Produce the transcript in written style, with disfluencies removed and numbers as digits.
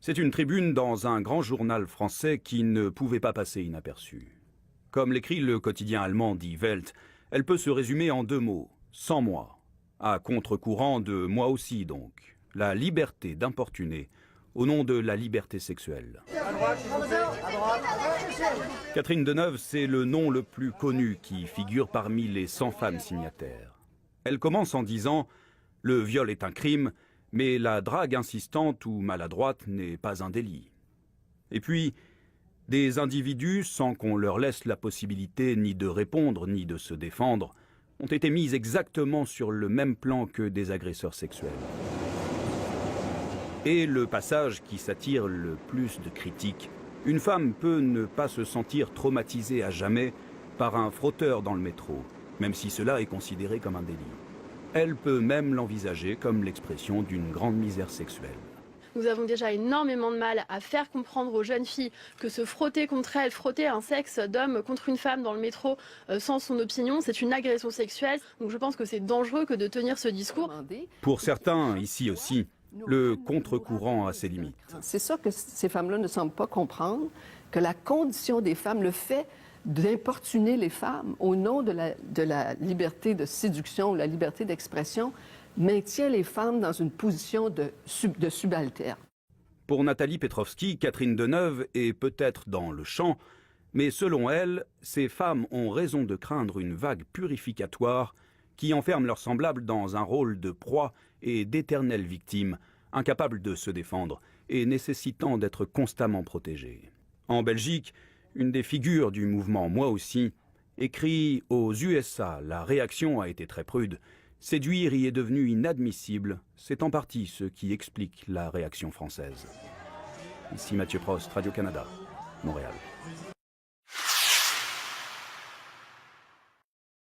C'est une tribune dans un grand journal français qui ne pouvait pas passer inaperçue. Comme l'écrit le quotidien allemand Die Welt, elle peut se résumer en 2 mots, sans moi. À contre-courant de moi aussi donc, la liberté d'importuner au nom de la liberté sexuelle. Catherine Deneuve, c'est le nom le plus connu qui figure parmi les 100 femmes signataires. Elle commence en disant « Le viol est un crime, mais la drague insistante ou maladroite n'est pas un délit. » Et puis, des individus, sans qu'on leur laisse la possibilité ni de répondre ni de se défendre, ont été mis exactement sur le même plan que des agresseurs sexuels. Et le passage qui s'attire le plus de critiques, une femme peut ne pas se sentir traumatisée à jamais par un frotteur dans le métro, même si cela est considéré comme un délit. Elle peut même l'envisager comme l'expression d'une grande misère sexuelle. Nous avons déjà énormément de mal à faire comprendre aux jeunes filles que se frotter contre elles, frotter un sexe d'homme contre une femme dans le métro sans son opinion, c'est une agression sexuelle. Donc je pense que c'est dangereux que de tenir ce discours. Pour certains, ici aussi, le contre-courant a ses limites. C'est ça que ces femmes-là ne semblent pas comprendre, que la condition des femmes, le fait d'importuner les femmes au nom de la liberté de séduction ou la liberté d'expression, maintient les femmes dans une position de subalterne. Pour Nathalie Petrovski, Catherine Deneuve est peut-être dans le champ, mais selon elle, ces femmes ont raison de craindre une vague purificatoire qui enferme leurs semblables dans un rôle de proie et d'éternelles victimes, incapables de se défendre et nécessitant d'être constamment protégées. En Belgique, une des figures du mouvement Moi aussi écrit « Aux USA, la réaction a été très prude. Séduire y est devenu inadmissible. C'est en partie ce qui explique la réaction française. » Ici Mathieu Prost, Radio-Canada.